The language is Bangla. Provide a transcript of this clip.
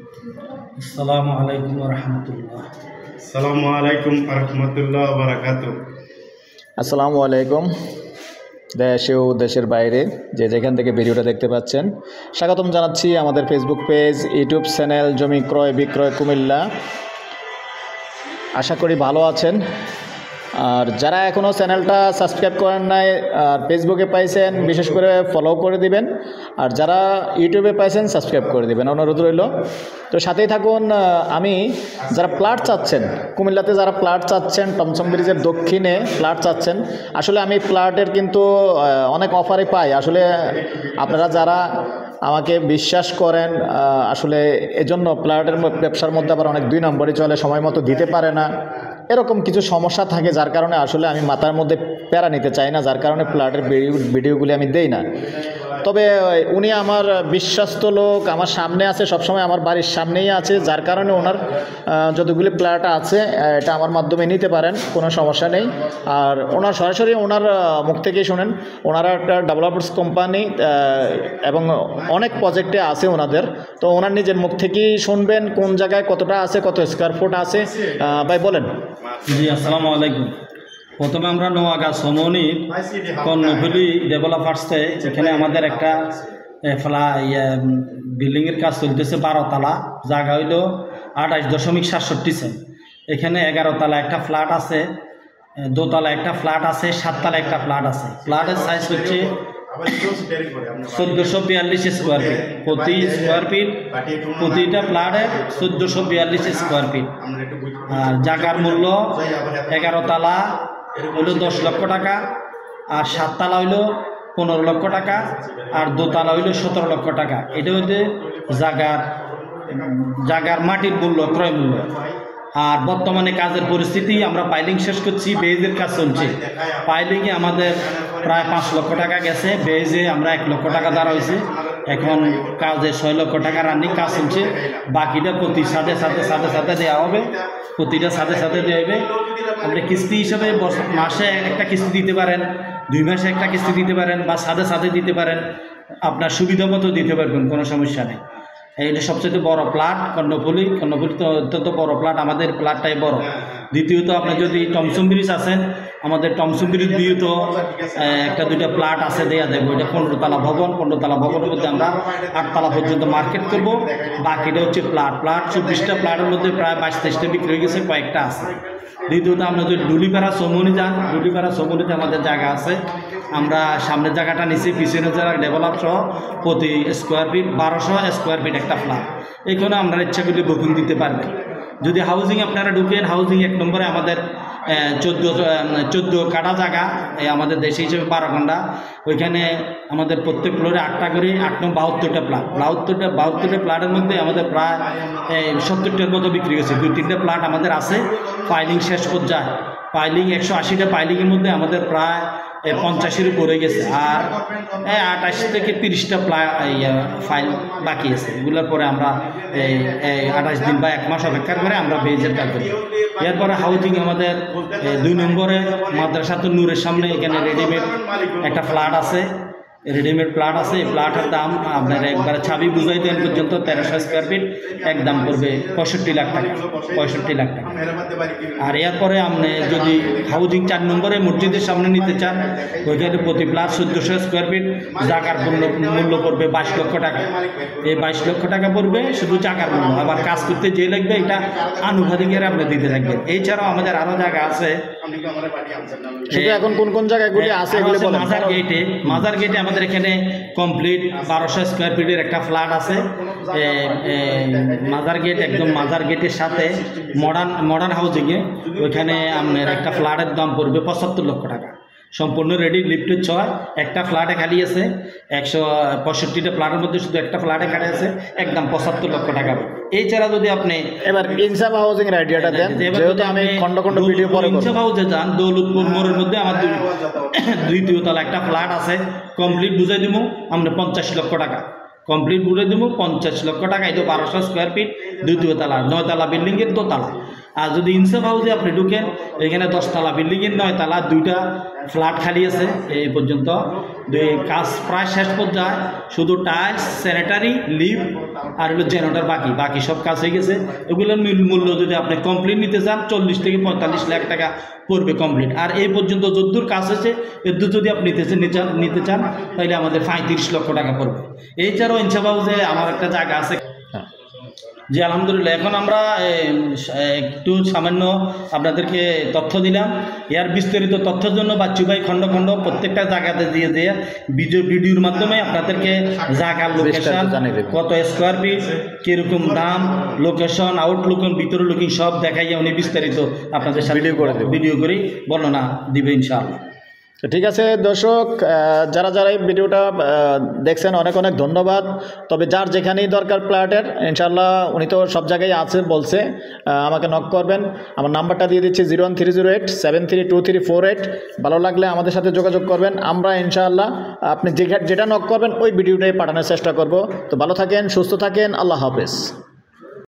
আসসালামু আলাইকুম ওয়া রাহমাতুল্লাহ। আসসালামু আলাইকুম ওয়া রাহমাতুল্লাহি ওয়া বারাকাতুহু। আসসালামু আলাইকুম। দেশে ও দেশের বাইরে যে যেখান থেকে ভিডিওটা দেখতে পাচ্ছেন, স্বাগতম জানাচ্ছি আমাদের ফেসবুক পেজ, ইউটিউব চ্যানেল জমি ক্রয় বিক্রয় কুমিল্লা। আশা করি ভালো আছেন। আর যারা এখনও চ্যানেলটা সাবস্ক্রাইব করেন নাই আর ফেসবুকে পাইছেন, বিশেষ করে ফলো করে দিবেন। আর যারা ইউটিউবে পাইছেন সাবস্ক্রাইব করে দিবেন, অনুরোধ রইল। তো সাথেই থাকুন। আমি যারা প্লট চাচ্ছেন, কুমিল্লাতে যারা প্লট চাচ্ছেন, টমসম ব্রিজের দক্ষিণে প্লট চাচ্ছেন, আসলে আমি প্লটের কিন্তু অনেক অফারে পাই। আসলে আপনারা যারা আমাকে বিশ্বাস করেন, আসলে এজন্য প্লটের ব্যবসার মধ্যে আবার অনেক 2 নম্বরই চলে, সময় মতো দিতে পারে না, এরকম কিছু সমস্যা থাকে, যার কারণে আসলে আমি মাথার মধ্যে প্যারা নিতে চাই না, যার কারণে প্লটের ভিডিওগুলি আমি দেই না। তবে উনি আমার বিশ্বস্ত লোক, আমার সামনে আছে, সবসময় আমার বাড়ির সামনেই আছে, যার কারণে ওনার যতগুলি প্লট আছে এটা আমার মাধ্যমে নিতে পারেন, কোনো সমস্যা নেই। আর ওনার সরাসরি ওনার মুখ থেকেই শোনেন। ওনারা একটা ডেভেলপার্স কোম্পানি এবং অনেক প্রজেক্টে আছে ওনাদের, তো ওনার নিজের মুখ থেকেই শুনবেন কোন জায়গায় কতটা আছে, কত স্কোয়ার ফুট আছে। ভাই বলেন। জি, আসসালামু আলাইকুম। প্রথমে আমরা নোয়াগাঁ সমনির কর্ণফুলি ডেভেলপার্সে, এখানে আমাদের একটা বিল্ডিংয়ের কাজ চলতেছে 12 তলা, জায়গা হইল 28.67 সেন্ট। এখানে 11 তলা একটা ফ্ল্যাট আছে, 2 তলা একটা ফ্ল্যাট আছে, 7 তলা একটা ফ্ল্যাট আছে। ফ্ল্যাটের সাইজ হচ্ছে 1442 স্কোয়ার ফিট, প্রতি স্কোয়ার ফিট, প্রতিটা ফ্ল্যাটে 1442 স্কোয়ার ফিট। আর জায়গার মূল্য 11 তলা হইল 10 লক্ষ টাকা, আর 7 তলা হইল 15 লক্ষ টাকা, আর 2 তলা হইল 17 লক্ষ টাকা। এটা হইতে জায়গার মাটির মূল্য, ক্রয় মূল্য। আর বর্তমানে কাজের পরিস্থিতি, আমরা পাইলিং শেষ করছি, বেজের কাজ চলছে। পাইলিংয়ে আমাদের প্রায় 5 লক্ষ টাকা গেছে, বেজে আমরা 1 লক্ষ টাকা দেওয়া হয়েছে। এখন কাজে 6 লক্ষ টাকা রানিং কাজ চলছে। বাকিটা প্রতি সাথে দেওয়া হবে, প্রতিটা সাথে দেওয়া হবে। আপনি কিস্তি হিসাবে মাসে একটা কিস্তি দিতে পারেন, 2 মাসে একটা কিস্তি দিতে পারেন, বা সাথে দিতে পারেন, আপনার সুবিধা মতো দিতে পারবেন, কোনো সমস্যা নেই। এইটা সবচেয়ে বড় প্লট কর্ণফুলি তো অত্যন্ত বড় প্লট, আমাদের প্লটটাই বড়। দ্বিতীয়ত, আপনি যদি টমসম ব্রিজ আছেন, আমাদের টমসম ব্রিজ দিয়ে তো 1-2টা প্লট আছে, দেওয়া দেবো। এটা 15 তলা ভবন, 15 তলা ভবনের মধ্যে আমরা 8 তলা পর্যন্ত মার্কেট করব। বাকিটা হচ্ছে প্লট 24টা প্লটের মধ্যে প্রায় 22-23টা বিক্রি হয়ে গেছে, কয়েকটা আছে। দ্বিতীয়ত, আপনি যদি ডুলিপাড়া সমনি যান, ডুলিপাড়া সমনিতে আমাদের জায়গা আছে। আমরা সামনের জায়গাটা নিচে, পিছনের জায়গা ডেভেলপ সহ প্রতি স্কোয়ার ফিট 1200 স্কোয়ার ফিট একটা ফ্ল্যাট। এখানে আপনারা ইচ্ছা করলে বুকিং দিতে পারবেন। যদি হাউজিং আপনারা ঢুকেন, হাউজিং 1 নম্বরে আমাদের 14 কাটা জায়গা, আমাদের দেশে হিসেবে 12 ঘন্টা। ওইখানে আমাদের প্রত্যেক ফ্লোরে 8টা করে, 8 নং 72টা প্লাট। 72টা প্লাটের মধ্যে আমাদের প্রায় 70টার মতো বিক্রি হয়েছে। 2-3টা প্লাট আমাদের আছে ফাইলিং শেষ পর্যায়ে। পাইলিং 180টা পাইলিংয়ের মধ্যে আমাদের প্রায় 50-এর উপরে গেছে। আর 28 থেকে 30টা ফাইল বাকি আছে। এগুলোর পরে আমরা 28 দিন বা 1 মাস অপেক্ষা করে আমরা বেজের কাজ করি। এরপরে হাউজিং আমাদের 2 নম্বরে মাদ্রাসাতুন নূরের সামনে, এখানে রেডিমেড একটা ফ্ল্যাট আছে, রেডিমেড প্লট আছে। এই প্লটের দাম আপনার একবারে ছাবি বুঝাই দেন পর্যন্ত 1300 স্কোয়ার ফিট, এক দাম করবে 65 লাখ টাকা, 65 লাখ টাকা। আর এরপরে আপনি যদি হাউজিং 4 নম্বরে মসজিদের সামনে নিতে চান, ওইখানে প্রতি প্লট 1400 স্কোয়ার ফিট, জায়গার মূল্য পড়বে 22 লক্ষ টাকা। এই 22 লক্ষ টাকা পড়বে শুধু জায়গার মূল্য। আবার কাজ করতে যে লাগবে এটা আনুপাতিকের আপনি দিতে থাকবেন। এছাড়াও আমাদের আরও জায়গা আছে। সেটা এখন কোন জায়গাগুলি আছে? মাজার গেটে আমাদের এখানে কমপ্লিট 1200 স্কোয়ার ফিটের একটা ফ্ল্যাট আছে। মাজার গেট, একদম মাজার গেটের সাথে মডার্ন হাউজিংয়ে, ওইখানে আপনার একটা ফ্ল্যাটের দাম পড়বে 75 লক্ষ টাকা। সম্পূর্ণ রেডি, লিফটের 6, একটা ফ্ল্যাটে খালি আছে। 165টা ফ্ল্যাটের মধ্যে শুধু একটা ফ্ল্যাটে খালি আছে, একদম 75 লক্ষ টাকা। এছাড়া যদি আপনি এবার ইনসাফ হাউজিং এর আইডিয়াটা দেন, যেহেতু আমি খন্ড ভিডিও পরে ইনসাফ হাউসে যান, দৌলতপুর মোড়ের মধ্যে আমার 2 তলা একটা ফ্ল্যাট আছে, কমপ্লিট বুঝাই দিব আমরা 50 লক্ষ টাকা। কমপ্লিট বুঝে দেবো 50 লক্ষ টাকা। এটা 1200 স্কোয়ার ফিট, 2 তলা, 9 তলা বিল্ডিংয়ের 2 তলা। আর যদি ইনসাফ হাউসে আপনি ঢুকেন, এখানে 10 তলা বিল্ডিংয়ের 9 তলা, 2টা ফ্ল্যাট খালি আছে এই পর্যন্ত। কাজ প্রায় শেষ পর্যায়ে, শুধু টাইলস, স্যানিটারি, লিফট আর হলো জেনারেটর, বাকি সব কাজ হয়ে গেছে। এগুলোর মূল্য যদি আপনি কমপ্লিট নিতে চান 40 থেকে 45 লাখ টাকা পড়বে কমপ্লিট। আর এই পর্যন্ত যদ্দূর কাজ হয়েছে এদ্দূর যদি আপনি নিতে চান তাহলে আমাদের 35 লক্ষ টাকা পড়বে। এছাড়াও ইনশাআল্লাহ যে আমার একটা জায়গা আছে জি আলহামদুলিল্লাহ। এখন আমরা একটু সামান্য আপনাদেরকে তথ্য দিলাম। এর বিস্তারিত তথ্যের জন্য বাচ্চু ভাই খণ্ড খণ্ড প্রত্যেকটা জায়গাতে দিয়ে ভিডিওর মাধ্যমে আপনাদেরকে জায়গার লোকেশন, কত স্কোয়ার ফিট, কীরকম দাম, লোকেশন, আউটলুকিং, ভিতর লুকিং সব দেখাইয়া উনি বিস্তারিত আপনাদের সাথে ভিডিও করে বর্ণনা দিবে ইনশাআল্লাহ। তো ঠিক আছে দর্শক, যারা এই ভিডিওটা দেখছেন অনেক অনেক ধন্যবাদ। তবে যার যেখানেই দরকার ফ্ল্যাটের, ইনশাআল্লাহ উনি তো সব জায়গায় আছে বলছে, আমাকে নক করবেন। আমার নাম্বারটা দিয়ে দিচ্ছি 01308732348। ভালো লাগলে আমাদের সাথে যোগাযোগ করবেন। আমরা ইনশাআল্লাহ আপনি যেটা নক করবেন ওই ভিডিওটাই পাঠানোর চেষ্টা করব। তো ভালো থাকেন, সুস্থ থাকেন, আল্লাহ হাফেজ।